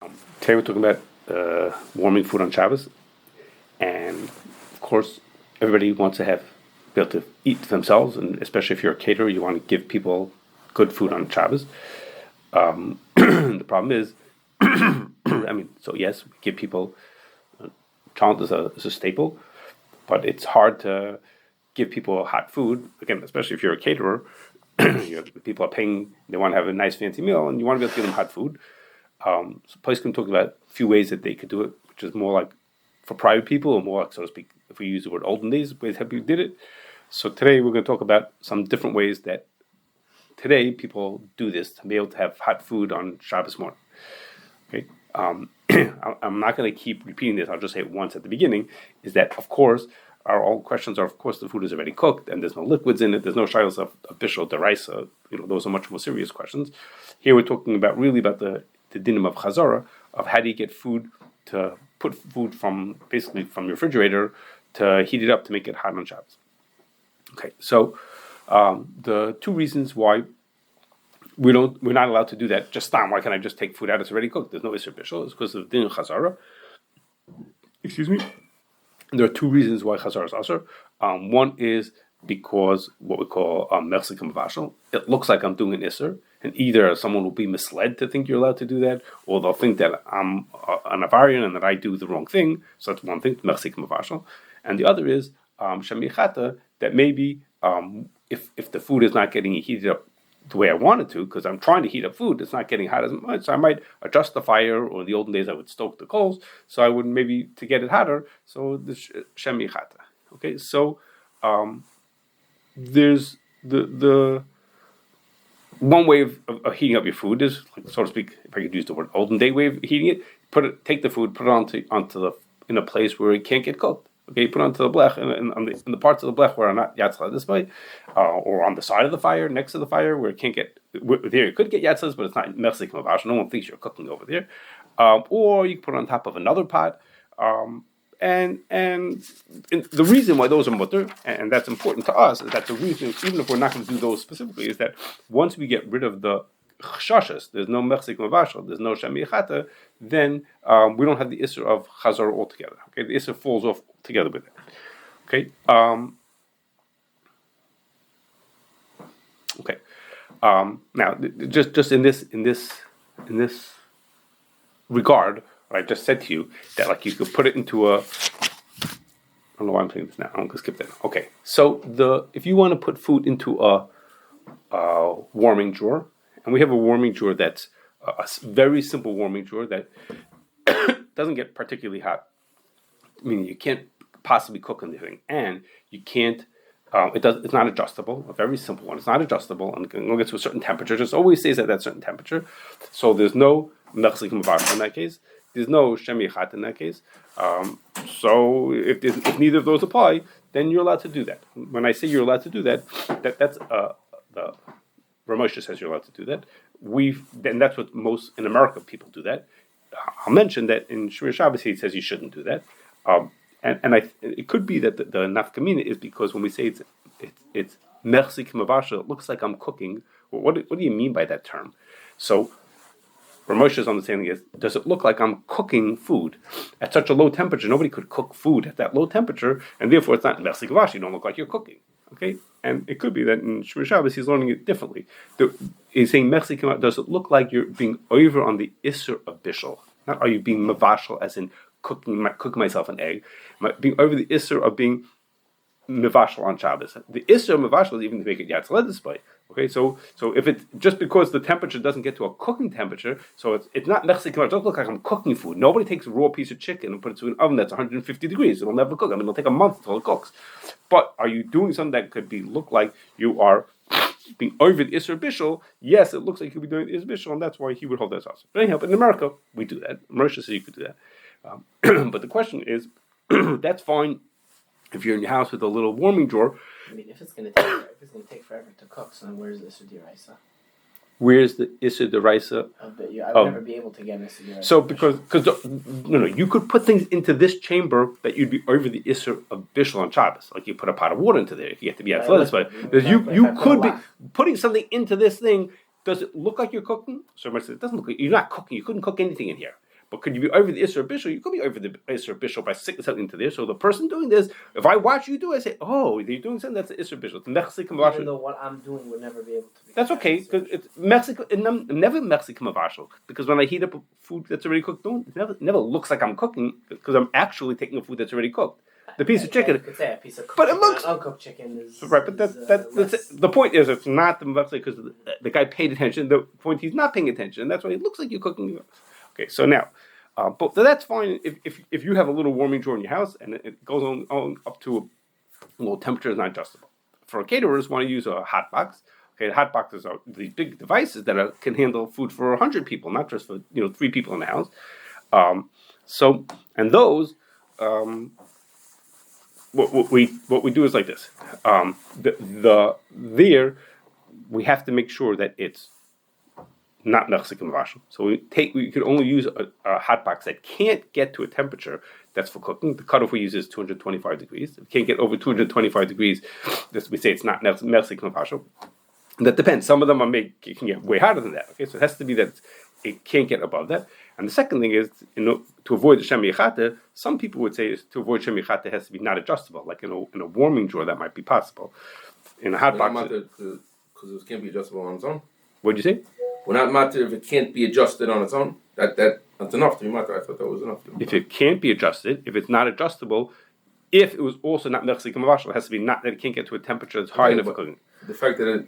Today we're talking about warming food on Shabbos, and of course, everybody wants to be able to eat themselves, and especially if you're a caterer, you want to give people good food on Shabbos. The problem is, so yes, we give people chalent is a staple, but it's hard to give people hot food again, especially if you're a caterer. People are paying; they want to have a nice fancy meal, and you want to be able to give them hot food. So place can talk about a few ways that they could do it, which is more like for private people, or more like, so to speak, if we use the word olden days, ways how people did it. So today we're going to talk about some different ways that today people do this to be able to have hot food on Shabbos morning. Okay, I'm not going to keep repeating this. I'll just say it once at the beginning. Is that of course our all questions are of course the food is already cooked and there's no liquids in it. There's no shilos of bishul deraisa. Those are much more serious questions. Here we're talking about the dinim of chazara, of how do you get food to put food from your refrigerator to heat it up to make it hot on Shabbos. Okay, so the two reasons why we're not allowed to do that. Just why can't I just take food out? It's already cooked. There's no iser bishul. It's because of din chazara. Excuse me. There are two reasons why chazara is aser. One is because what we call Mexican mavashal. It looks like I'm doing an iser, and either someone will be misled to think you're allowed to do that, or they'll think that I'm an avarian and that I do the wrong thing. So that's one thing, Mexican mavashal. And the other is shemichata, that maybe if the food is not getting heated up the way I want it to, because I'm trying to heat up food, it's not getting hot as much, so I might adjust the fire, or in the olden days I would stoke the coals, so I would maybe, to get it hotter, so the shemichata. Okay, so there's the one way of heating up your food is, so to speak, if I could use the word olden day way of heating it, take the food, put it onto in a place where it can't get cooked. Okay, put it onto the blech, and in the parts of the blech where are not yatzla this way, or on the side of the fire, next to the fire, where it can't get, there you could get yatzlas, but it's not mexican mavash. No one thinks you're cooking over there. Or you can put it on top of another pot. And the reason why those are mutter, and that's important to us, is that the reason, even if we're not going to do those specifically, is that once we get rid of the chashas, there's no mexican mavashal, there's no shemichata, then we don't have the issur of chazar altogether. Okay, the issur falls off together with it. Okay. Okay. Now, just in this regard, what I just said to you, that like you could put it into I don't know why I'm saying this now. I'm going to skip that. Okay. So if you want to put food into a warming drawer, and we have a warming drawer that's a very simple warming drawer that doesn't get particularly hot. I mean, you can't possibly cook anything, and you can't. It's not adjustable. A very simple one. It's not adjustable, and it can get to a certain temperature. Just always stays at that certain temperature. So there's no mexican mavash in that case. There's no shemichat in that case. So if neither of those apply, then you're allowed to do that. When I say you're allowed to do that, that's the Ramosha says you're allowed to do that. Then that's what most in America people do that. I'll mention that in Shmir Shabbos he says you shouldn't do that. It could be that the nafkamina is because when we say it's mersik mavasha, it looks like I'm cooking. What do you mean by that term? So Ramosha's understanding is, does it look like I'm cooking food at such a low temperature? Nobody could cook food at that low temperature, and therefore it's not mersik mavasha. You don't look like you're cooking. Okay, and it could be that in Shmir Shabbos he's learning it differently. He's saying mersik mavasha. Does it look like you're being over on the isser of bishul? Not are you being mavashal as in cooking myself an egg, being over the isser of being mivashal on Shabbos. The isser of mivashal is even to make it yatzaleh display. Okay, so if it's just because the temperature doesn't get to a cooking temperature, so it's not Mexican. It doesn't look like I'm cooking food. Nobody takes a raw piece of chicken and puts it to an oven that's 150 degrees. It'll never cook. I mean, it'll take a month until it cooks. But are you doing something that could look like you are being over the isser bishul? Yes, it looks like you could be doing the isser bishul, and that's why he would hold that sauce. But anyhow, but in America we do that. Moshe says you could do that. But the question is, that's fine if you're in your house with a little warming drawer. I mean, if it's going to take forever to cook, so then where's the Issur D'Oraisa? Where's the Issur D'Oraisa? I would never be able to get an Issur D'Oraisa. So because you could put things into this chamber that you'd be over the Issur of Bishul on Shabbos. Like you put a pot of water into there if you get to be athletic. But you could be putting something into this thing. Does it look like you're cooking? So much it doesn't look like you're not cooking. You couldn't cook anything in here. But could you be over the Isser Bishul? You could be over the Isser Bishul by sticking something into there. So the person doing this, if I watch you do it, I say, oh, you're doing something that's the Isser Bishul. It's Mechzik Mavashal. Even though what I'm doing would never be able to be. That's okay, because it's Mechzik, never Mechzik Mavashal. Because when I heat up food that's already cooked, it never looks like I'm cooking, because I'm actually taking a food that's already cooked. The piece of chicken. You could say a piece of cooked But it chicken, looks uncooked chicken is right. But that's the point is it's not the Mechzik because the guy paid attention. The point he's not paying attention, and that's why it looks like you're cooking. Okay, so now. But that's fine if you have a little warming drawer in your house and it goes on up to a low temperature is not adjustable. For caterers, want to use a hot box. Okay, hot boxes are these big devices that can handle food for 100 people, not just for 3 people in the house. And those what we do is like this. There we have to make sure that it's not mechzik and mavashal. So we could only use a hot box that can't get to a temperature that's for cooking. The cutoff we use is 225 degrees. If it can't get over 225 degrees, we say it's not mechzik and mavashal. That depends. Some of them it can get way hotter than that. Okay, so it has to be that it can't get above that. And the second thing is, to avoid the shem yichate, some people would say to avoid shem yichate it has to be not adjustable. Like in a warming drawer, that might be possible. In a hot box, because it can't be adjustable on its own. What'd you say? We're not matter if it can't be adjusted on its own. That's enough to be matter. I thought that was enough. If it can't be adjusted, if it's not adjustable, if it was also not mechzik and mavashal, it has to be not that it can't get to a temperature that's high enough for cooking. The fact that it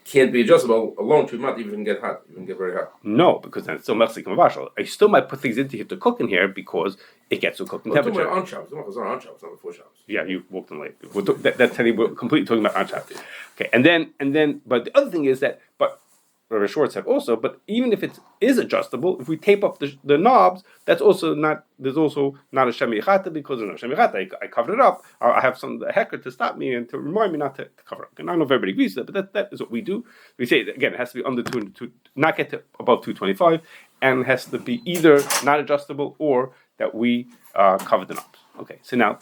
can't be adjustable alone should not even get hot, even get very hot. No, because then it's still mechzik and mavashal. I still might put things into here to cook in here because it gets to a cooking temperature. On Shabbos, it's not on Shabbos, not before Shabbos. Yeah, you walked in late. That's we're completely talking about on Shabbos. Okay, and then, but the other thing is that, but Rabbi Short said also, but even if it is adjustable, if we tape up the knobs, there's also not a shem yichate because of shem yichate. I covered it up. I have a hecker to stop me and to remind me not to cover it. And I don't know if everybody agrees with that, but that is what we do. We say again, it has to be under 2, not get to above 225, and it has to be either not adjustable or that we cover the knobs. Okay, so now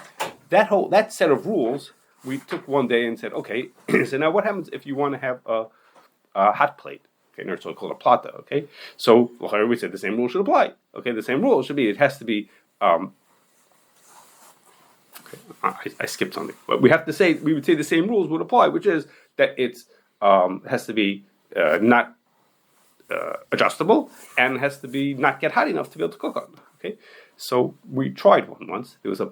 that set of rules we took one day and said, okay, so now what happens if you want to have a hot plate? Okay, it's called a plata. Okay, so we said the same rule should apply. Okay, the same rule should be. It has to be. Okay, I skipped something, but we would say the same rules would apply, which is that it's has to be not adjustable and has to be not get hot enough to be able to cook on. Okay, so we tried one once. There was a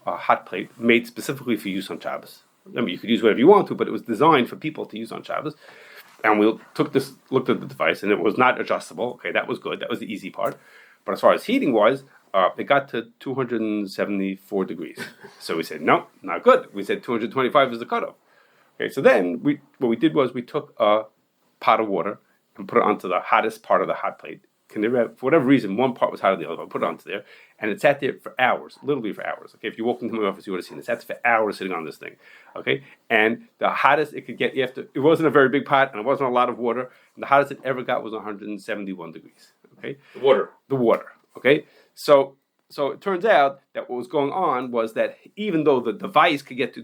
hot plate made specifically for use on Shabbos. I mean, you could use whatever you want to, but it was designed for people to use on Shabbos. And we looked at the device, and it was not adjustable. Okay, that was good. That was the easy part. But as far as heating was, it got to 274 degrees. So we said, no, not good. We said 225 is the cutoff. Okay, so then what we did was we took a pot of water and put it onto the hottest part of the hot plate. For whatever reason, one part was hotter than the other. I put it onto there, and it sat there for hours, literally for hours. Okay, if you walked into my office, you would have seen it. It sat for hours sitting on this thing. Okay, and the hottest it could get after it wasn't a very big pot, and it wasn't a lot of water. And the hottest it ever got was 171 degrees. Okay, the water. Okay, so it turns out that what was going on was that even though the device could get to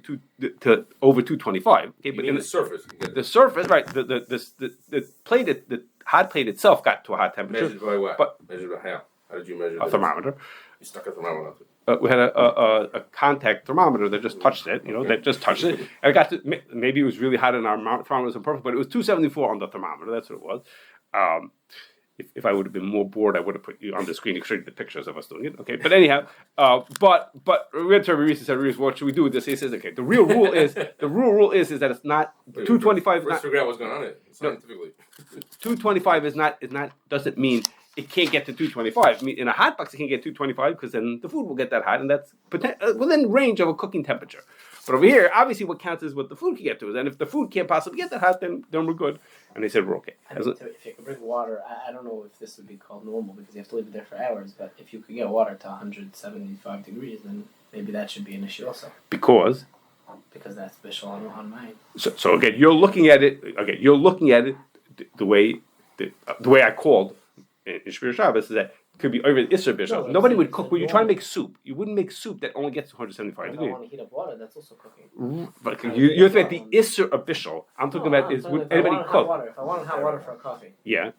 over 225, okay, but in the surface, right? The plate, the hot plate itself got to a hot temperature. Measured by what? But measured by how? How did you measure a thermometer? You stuck a thermometer onto it. We had a contact thermometer that just touched it. That just touched it. And it got to, maybe it was really hot and our thermometer wasn't perfect, but it was 274 on the thermometer. That's what it was. If I would have been more bored, I would have put you on the screen to show you the pictures of us doing it. Okay, but anyhow, but we went to Reese and said, Reese, what should we do with this? He says, okay, the real rule is that it's not 225. Let's figure out what's going on here scientifically. 225 is not doesn't mean it can't get to 225. I mean, in a hot box, it can't get 225 because then the food will get that hot, and that's within range of a cooking temperature. But over here, obviously, what counts is what the food can get to. And if the food can't possibly get that hot, then we're good. And they said we're okay. If you could bring water, I don't know if this would be called normal because you have to leave it there for hours. But if you could get water to 175 degrees, then maybe that should be an issue also. Because that's special on mine. So again, you're looking at it. The way I called in Shmir Shabbos is that it could be over the Isser Bishop. Nobody would cook. When you try to make soup, you wouldn't make soup that only gets to 175 degrees. If I want to heat up water, that's also cooking. But you're talking about the Isser Bishop. I'm talking about is would anybody cook? If I wanted hot water for a coffee. Yeah.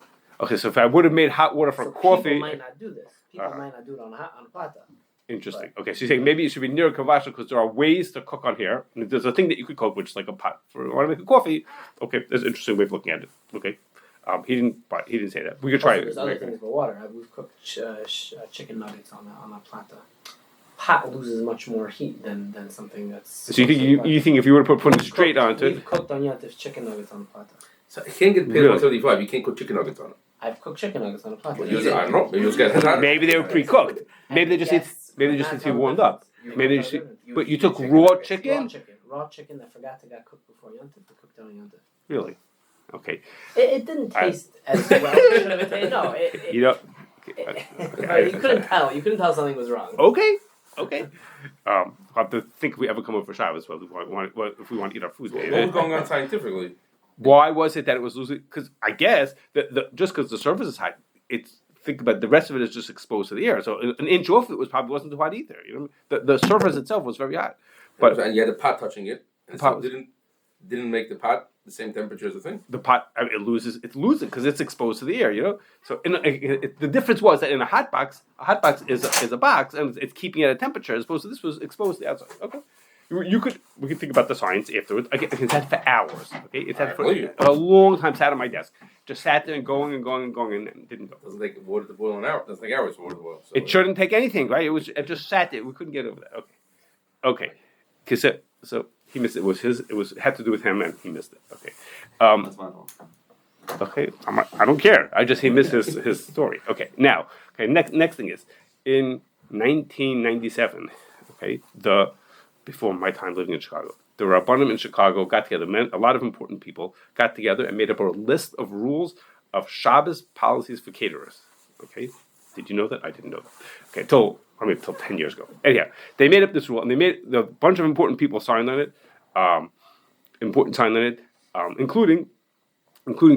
Okay, so if I would have made hot water for So coffee, people might not do this. People might not do it on a plata. interesting. Okay, so you're saying maybe it should be near kavash because there are ways to cook on here. And there's a thing that you could cook, which is like a pot for want to make a coffee. Okay, that's an interesting way of looking at it. Okay, he didn't say that. We could try Also, it. there's other things with water. We've cooked chicken nuggets on a plata. Pot loses much more heat than something that's. So you think if you were to put it straight onto it, we've cooked on Yantif chicken nuggets on the plata. So you can't get paid Really? 175. You can't cook chicken nuggets on it. I've cooked chicken nuggets on a plata. Well, I don't know. Maybe it was getting maybe they were pre-cooked. Maybe they just need to be warmed up. Maybe they just. But you took raw chicken. Raw chicken that forgot to get cooked before Yantif. We cooked it on Yantif. Really? Okay. It didn't taste as well. It should have tasted. No, You know. you couldn't tell. You couldn't tell something was wrong. Okay. I'll have to think if we ever come over for Shabbos, if we want to eat our food. What was going on scientifically? Why was it that it was losing? Because I guess just because the surface is hot, think about the rest of it is just exposed to the air. So an inch off it wasn't too hot either. You know, the surface itself was very hot. But and you had the pot touching it, and the so pot didn't make the pot the same temperature as the thing. The pot it loses because it's exposed to the air. You know, so the difference was that in a hot box is a box and it's keeping it at a temperature as opposed to this was exposed to the outside. Okay. We could think about the science afterwards. I can sat for hours. Okay, it sat for a long time. Sat on my desk, just sat there and going and didn't go. Doesn't take water to boil an hour. Doesn't take hours for water to boil. So it shouldn't take anything, right? It just sat there. We couldn't get over that. Okay. Because so he missed it. It had to do with him, and he missed it. Okay. That's my fault. Okay. I don't care. He missed his story. Okay. Now, Next thing is in 1997. Okay. Before my time living in Chicago, the Rabbanim in Chicago got together. A lot of important people got together and made up a list of rules of Shabbos policies for caterers. Okay, did you know that? I didn't know that. Okay, till 10 years ago. Anyhow, they made up this rule, and they made a bunch of important people signed on it. Including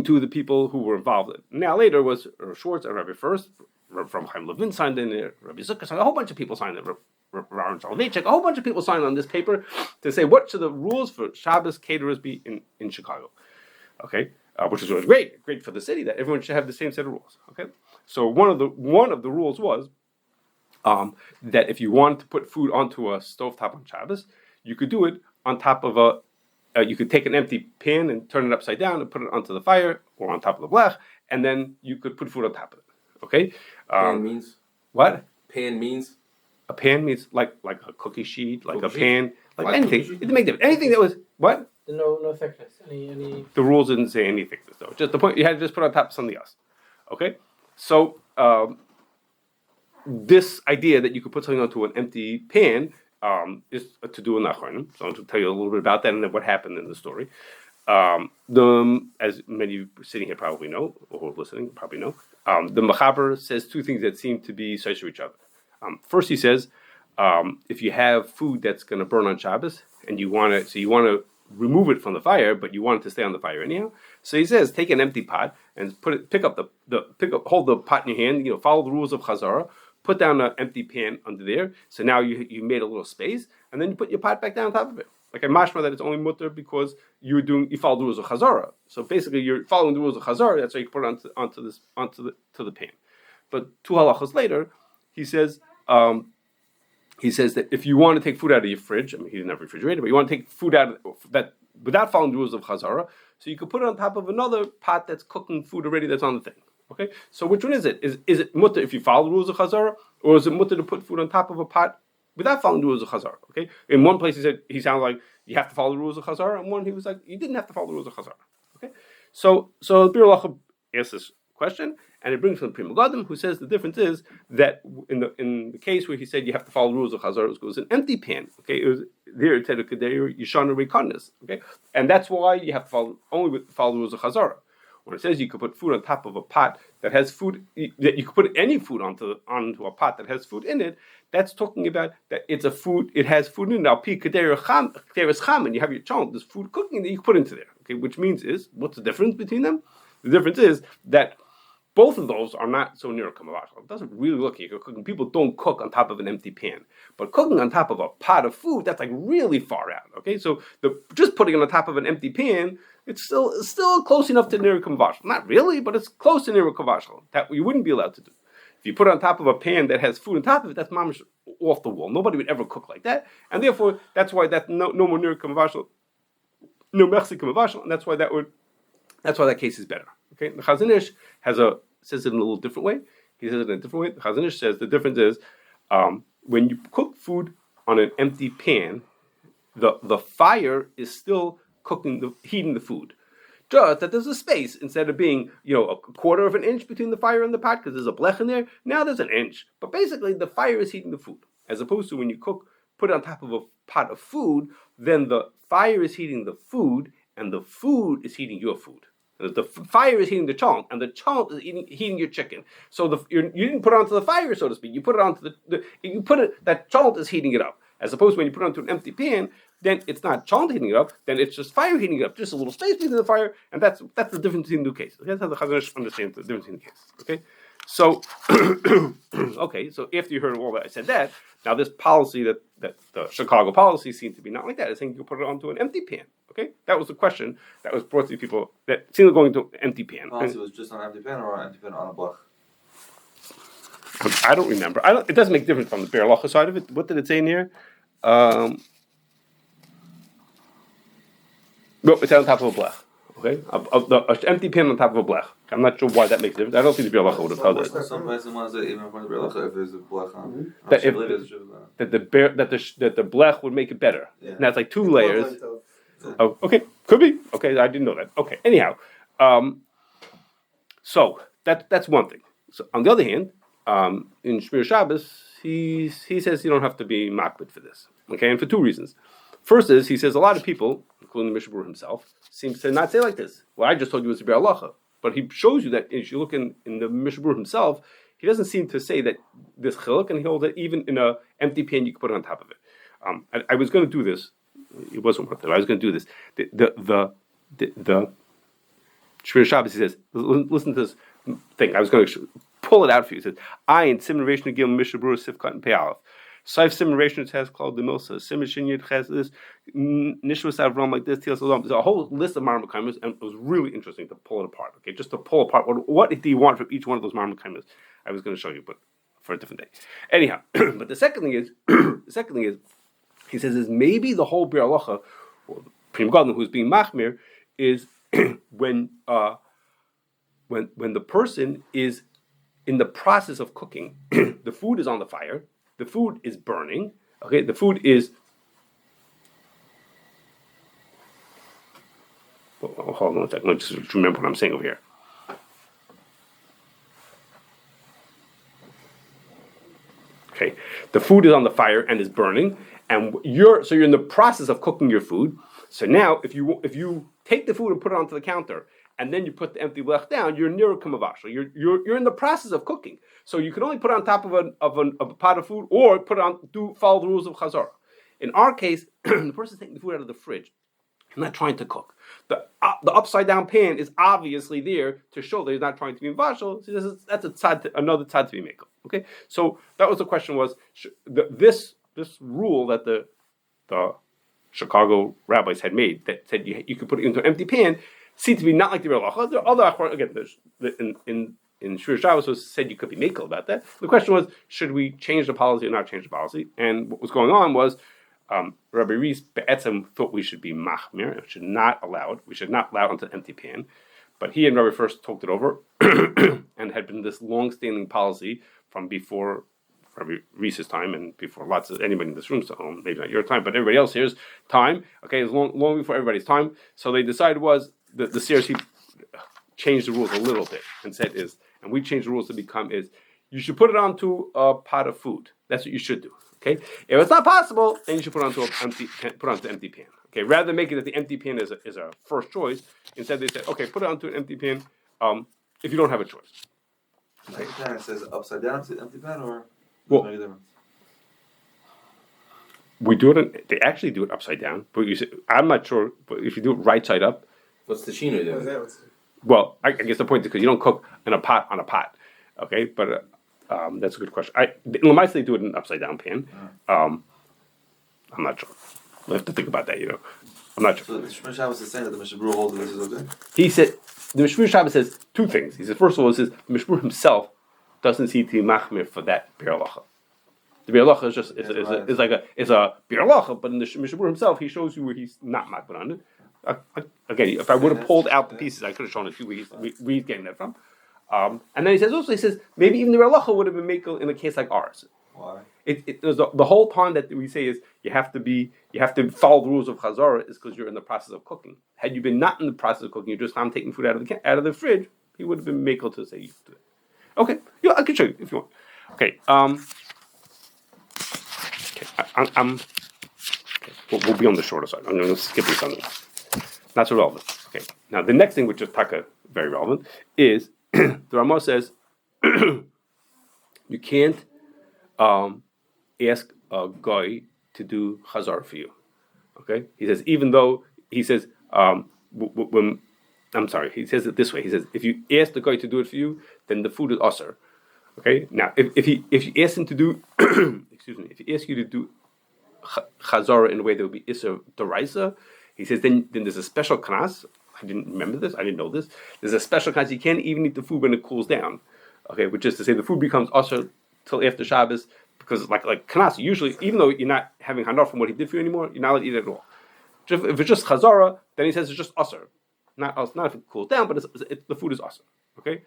two of the people who were involved in it. Now later was Schwartz and Rabbi First, from Chaim Levin signed in it, Rabbi Zucker signed, a whole bunch of people signed it. Aaron Soloveitchik, a whole bunch of people signed on this paper to say what should the rules for Shabbos caterers be in Chicago. Okay, which is great for the city that everyone should have the same set of rules. Okay, so one of the rules was that if you wanted to put food onto a stovetop on Shabbos, you could do it on top of you could take an empty pan and turn it upside down and put it onto the fire or on top of the blech, and then you could put food on top of it. Okay, pan means what? Pan means. A pan means like a cookie sheet, like cookie a pan, like anything. It sheet? didn't make difference. Anything that was what? No thickness. Any. The rules didn't say any thickness though. Just the point you had to just put on top of something else. Okay, so this idea that you could put something onto an empty pan is to do in Achronim. So I'm going to tell you a little bit about that and then what happened in the story. As many of you sitting here probably know, or who are listening probably know, the Mechaber says two things that seem to be sides to each other. First, he says, if you have food that's going to burn on Shabbos and you want to remove it from the fire, but you want it to stay on the fire anyhow. So he says, take an empty pot and hold the pot in your hand. Follow the rules of Chazara. Put down an empty pan under there. So now you made a little space, and then you put your pot back down on top of it. Like a mashma that it's only mutter because you follow the rules of Chazara. So basically, you're following the rules of Chazara. That's why you put it onto the pan. But two halachas later, he says that if you want to take food out of your fridge, he didn't have a refrigerator, but you want to take food out of that without following the rules of Chazara, so you could put it on top of another pot that's cooking food already that's on the thing. Okay, so which one is it? Is it mutter if you follow the rules of Chazara, or is it mutter to put food on top of a pot without following the rules of Chazara? Okay, in one place he sounded like you have to follow the rules of Chazara, and one he was like you didn't have to follow the rules of Chazara. Okay, so Bir Lacha asks this question, and it brings from the Pri Megadim, who says the difference is that in the case where he said you have to follow the rules of Chazar, it was an empty pan. Okay, it was there. It said Yishana Reikanis. Okay, and that's why you have to follow the rules of Chazar. When it says you could put food on top of a pot that has food, that you could put any food onto a pot that has food in it, that's talking about that it's a food. It has food in it. Now, cham, and you have your child. There's food cooking that you can put into there. Okay, which means is what's the difference between them? The difference is that both of those are not so near a kamavach. It doesn't really look like you're cooking. People don't cook on top of an empty pan. But cooking on top of a pot of food, that's like really far out. Okay, so just putting it on top of an empty pan, it's still close enough to nira kavashal. Not really, but it's close to nira kavashal. That you wouldn't be allowed to do. If you put it on top of a pan that has food on top of it, that's mamish off the wall. Nobody would ever cook like that, and therefore that's why that no more nira kavashal, no mechzi kavashal, and that's why that case is better. Okay, the Chazon Ish says it in a little different way. He says it in a different way. The Chazon Ish says the difference is when you cook food on an empty pan, the fire is still heating the food. Just that there's a space instead of being a quarter of an inch between the fire and the pot because there's a blech in there. Now there's an inch, but basically the fire is heating the food, as opposed to when you put it on top of a pot of food, then the fire is heating the food and the food is heating your food. The fire is heating the chalk, and the chalk is heating your chicken. So you didn't put it onto the fire, so to speak. You put it onto that chalk is heating it up. As opposed to when you put it onto an empty pan, then it's not chalk heating it up. Then it's just fire heating it up. Just a little space between the fire, and that's the difference between the two cases. That's how the Chazon Ish understands the difference between the cases. Okay, so so after you heard all that, I said that. Now this policy that the Chicago policy seemed to be not like that. It's saying you put it onto an empty pan. Okay, that was the question that was brought to people that seemed going to an empty pan. Policy was just on an empty pan or an empty pan on a blech? I don't remember. It doesn't make a difference from the Be'er Halacha side of it. What did it say in here? No, it's on top of a blech. Okay, an empty pan on top of a blech. I'm not sure why that makes a difference. I don't think the Be'er Halacha would have told it. Some places want to say even for the Be'er Halacha if there's a blech on. That the blech would make it better. Yeah. And that's like two layers. Oh, okay, could be. Okay, I didn't know that. Okay, anyhow, so that's one thing. So on the other hand, in Shmir Shabbos, he says you don't have to be makbid for this. Okay, and for two reasons. First is he says a lot of people, including the Mishabur himself, seems to not say like this. Well, I just told you it's a Be'er Halacha, but he shows you that if you look in the Mishabur himself, he doesn't seem to say that this chiluk, and he holds that even in an empty pan you can put it on top of it. I was going to do this. It wasn't worth it. I was going to do this. The Shmir Shabbos, he says, listen to this thing. I was going to pull it out for you. He says, I in simulation of Gil Mishabur Sifkat and Pei Aleph. Saif simulation has called the Milsa. Simishin Yid has this. Nishwas Avram like this. There's a whole list of marmakaimas, and it was really interesting to pull it apart. Okay, just to pull apart what do you want from each one of those marmakaimas. I was going to show you, but for a different day. Anyhow, but the second thing is, he says is maybe the whole Be'er Halacha, or the Prim Gadol who's being machmir, is when the person is in the process of cooking, the food is on the fire, the food is burning. Okay, the food is. Hold on a second. Let me just remember what I'm saying over here. Okay, the food is on the fire and is burning, and you're in the process of cooking your food. So now, if you take the food and put it onto the counter, and then you put the empty blech down, you're near kamavashal. You're in the process of cooking. So you can only put it on top of a pot of food, or follow the rules of chazara. In our case, the person's taking the food out of the fridge. I'm not trying to cook. The upside down pan is obviously there to show that he's not trying to be vashal. So that's another tzad to be made. Okay, so that was the question: was this rule that the Chicago rabbis had made that said you could put it into an empty pan seemed to be not like the Be'er Halacha. There are other again in Shmir Shabbos was said you could be makel about that. The question was, should we change the policy or not change the policy? And what was going on was Rabbi Rees Be'etzem thought we should be machmir. It should not allow it. We should not allow it into an empty pan. But he and Rabbi first talked it over, and had been this long-standing policy from before Rabbi Rees's time and before lots of anybody in this room. So maybe not your time, but everybody else here's time. Okay, it was long before everybody's time. So they decided was the CRC changed the rules a little bit and said and we changed the rules to become you should put it onto a pot of food. That's what you should do. Okay, if it's not possible, then you should put it onto the empty pan. Okay, rather than making it that the empty pan is a first choice, instead they said, okay, put it onto an empty pan if you don't have a choice. Okay. Empty pan, it says upside down to empty pan, or we do it. They actually do it upside down, but I'm not sure. But if you do it right side up, what's the shino there? Well, I guess the point is because you don't cook in a pot on a pot. Okay, but that's a good question. In Lamais they do it in an upside down pan. I'm not sure. I have to think about that. I'm not sure. So the Shemir Shabbos is saying that the Mishnah Berurah holds that this is okay? He said, the Mishmur Shabbos says two things. He says, first of all, he says, the Mishmur himself doesn't see to machmir for that Bir Halacha. The Bir Halacha is just, is a Bir Halacha, but in the Mishmur himself, he shows you where he's not machmir on it. Again, if I would have pulled out the pieces, I could have shown it to you where he's getting that from. And then he says, maybe even the Bir Halacha would have been makel in a case like ours. Why? The whole time that we say is you have to follow the rules of Chazara is because you're in the process of cooking. Had you been not in the process of cooking, you're just taking food out of the fridge, he would have been makel to say you do it. Okay, yeah, I can show you if you want. Okay, we'll be on the shorter side. I'm going to skip this on not so relevant. Okay, now the next thing, which is taka very relevant, is the Ramah says you can't ask a guy to do chazar for you. Okay, he says he says he says it this way. He says if you ask the guy to do it for you, then the food is usher. Okay, now if you ask him to do if he asks you to do chazara in a way that would be isser deraisa, he says then there's a special knas. I didn't remember this. I didn't know this. There's a special knas. You can't even eat the food when it cools down. Okay, which is to say the food becomes usher till after Shabbos, because like Kanas, usually, even though you're not having hanor from what he did for you anymore, you're not allowed to eat it at all. If it's just Chazara, then he says it's just usher. Not if it cools down, but the food is usher. Okay?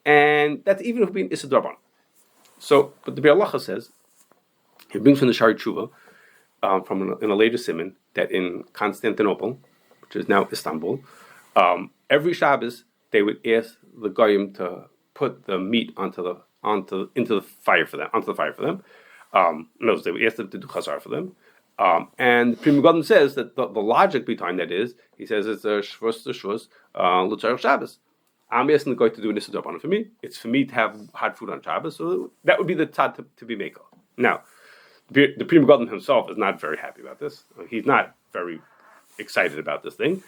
And that's even if it being Issa Darban. So, but the Bir Halacha says, he brings from the Shari Tshuva, in a later simon, that in Constantinople, which is now Istanbul, every Shabbos, they would ask the Goyim to put the meat onto the fire for them. In other words, they would ask them to do chazar for them. And Pri Megadim says that the logic behind that is, he says it's a shvus l'tzarech Shabbos. I'm asking the guy to do an issa d'rabbanan for me. It's for me to have hot food on Shabbos, so that would be the tzad to be mekel. Now, the Pri Megadim himself is not very happy about this. He's not very excited about this thing.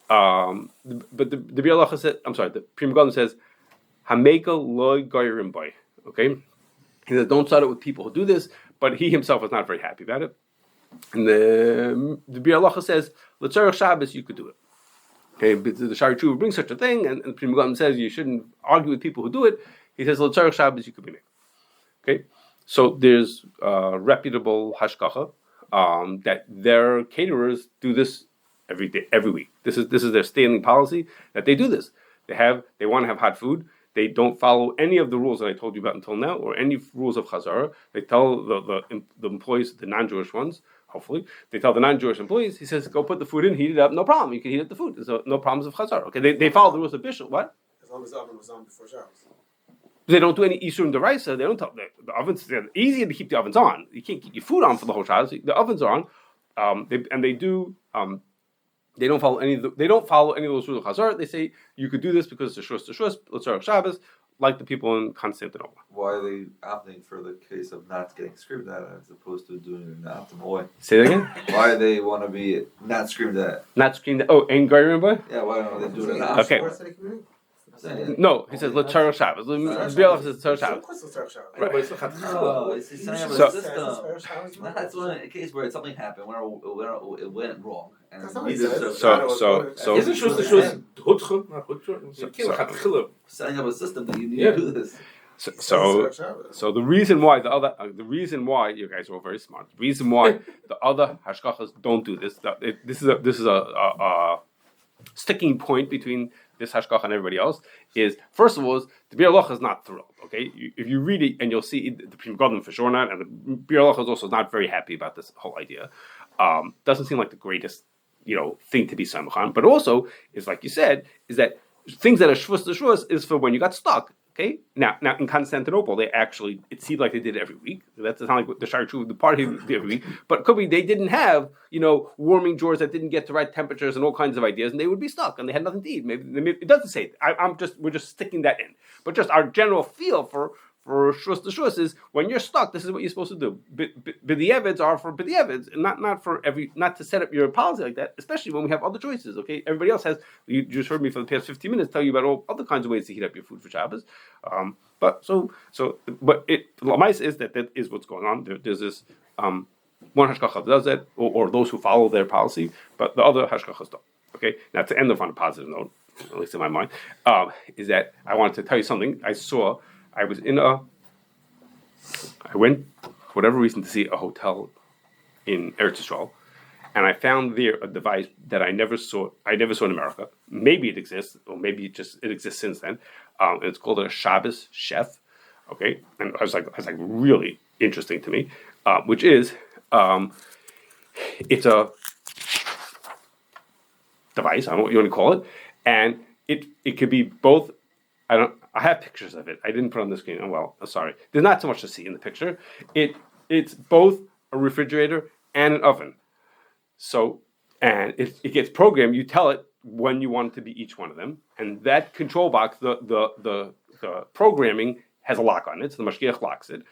But the Bir Halacha said, the Pri Megadim says, Hamekel loy goyrim boy. Okay, he says don't start it with people who do this, but he himself is not very happy about it. And the Bir Halacha says l'tzarech Shabbos you could do it. Okay, but the Shari Tshuva brings such a thing, and the Pri Megadim says you shouldn't argue with people who do it. He says l'tzarech Shabbos you could be made. Okay, so there's reputable hashkacha that their caterers do this every day, every week. This is their standing policy that they do this. They want to have hot food. They don't follow any of the rules that I told you about until now, or any rules of Chazara. They tell the employees, the non-Jewish ones, hopefully, they tell the non-Jewish employees, he says, go put the food in, heat it up, no problem. You can heat up the food. There's no problems of Chazara. Okay, they follow the rules of Bishul. What? As long as the oven was on before Shabbos. They don't do any Isur and Deraisa. They don't tell the ovens. They're easier to keep the ovens on. You can't keep your food on for the whole Shabbos. The ovens are on. They do. They don't follow any of those rules of Chazar. They say you could do this because it's a shus, l'tzarech Shabbos, like the people in Constantinople. Why are they opting for the case of not getting screamed at as opposed to doing it in the optimal way? Say that again? Why do they want to be not screamed at? Not screamed at. Oh, ain't Gary boy? Yeah, why don't they do it in the Okay. No, he says l'tzarech Shabbos. The Bir says l'tzarech Shabbos. Of course l'tzarech Shabbos. Right, but it's not No, it's the sign of So- a system. That's one a case where something happened, where it went wrong. And That's not what he neither said. So- Isn't shus the shus hutcha, not hutcha? You can't have chiluk. setting up a system that you need Yeah. to do this. So the reason why you guys are all very smart. The reason why the other hashkachas don't do this. This is a sticking point between this hashkacha and everybody else. Is first of all, the Bir Halacha is not thrilled. Okay, if you read it and you'll see the Pri Megadim for sure not, and the Bir Halacha is also not very happy about this whole idea. Doesn't seem like the greatest thing to be samachan, but also is like you said, is that things that are shvus is for when you got stuck. Okay, now in Constantinople, it seemed like they did it every week. That's not like the Shari Tshuva, the party did every week, but it could be they didn't have warming drawers that didn't get the right temperatures and all kinds of ideas, and they would be stuck and they had nothing to eat. Maybe it doesn't say it. We're just sticking that in, but just our general feel for shus is when you're stuck, this is what you're supposed to do. B'di'evids are for b'di'evids, and not to set up your policy like that, especially when we have other choices. Okay, everybody else has. You just heard me for the past 15 minutes tell you about all other kinds of ways to heat up your food for Shabbos. But the mice is that is what's going on. There's this one hashgacha does it, or those who follow their policy, but the other hashgachas don't. Okay, now to end off on a positive note, at least in my mind, is that I wanted to tell you something. I went for whatever reason to see a hotel in Eretz Yisrael, and I found there a device that I never saw in America. Maybe it exists, or maybe it exists since then. And it's called a Shabbos Chef. Okay, and I was like really interesting to me, which is it's a device. I don't know what you want to call it, and it could be both. I have pictures of it. I didn't put it on the screen. Oh well, sorry. There's not so much to see in the picture. It's both a refrigerator and an oven. So, and it gets programmed. You tell it when you want it to be each one of them, and that control box, the programming has a lock on it. So the mashgiach locks it,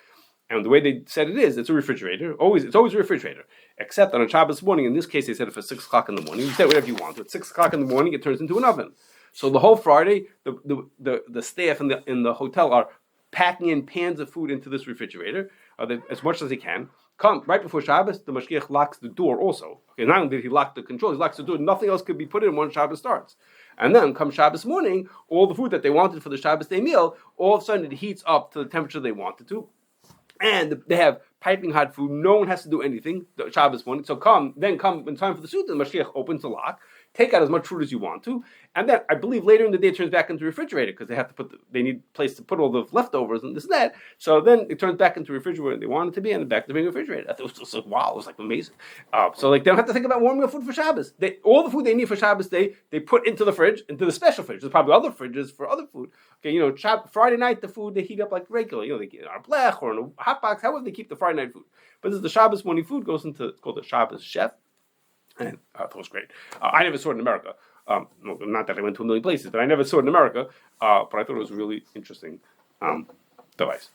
and the way they said it's a refrigerator. It's always a refrigerator, except on a Shabbos morning. In this case, they said it for 6 o'clock in the morning. You say whatever you want. At 6 o'clock in the morning, it turns into an oven. So the whole Friday, the staff in the hotel are packing in pans of food into this refrigerator as much as they can. Come right before Shabbos, the mashgiach locks the door also. Okay, not only did he lock the controls, he locks the door. Nothing else could be put in when Shabbos starts. And then come Shabbos morning, all the food that they wanted for the Shabbos day meal, all of a sudden it heats up to the temperature they wanted to. And they have piping hot food. No one has to do anything the Shabbos morning. So come in time for the suit, the mashgiach opens the lock, take out as much food as you want to, and then I believe later in the day it turns back into a refrigerator because they have to they need a place to put all the leftovers and this and that. So then it turns back into a refrigerator they want it to be, and back to being a refrigerator. It was just like, wow, it was like amazing. So like they don't have to think about warming up food for Shabbos. All the food they need for Shabbos they put into the fridge, into the special fridge. There's probably other fridges for other food. Okay, Friday night the food they heat up like regular. They get it on a blech or in a hot box. However they keep the Friday night food. But this is the Shabbos morning food goes into called the Shabbos Chef, and it was great. I never saw it in America. Not that I went to a million places, but I never saw it in America. But I thought it was a really interesting device.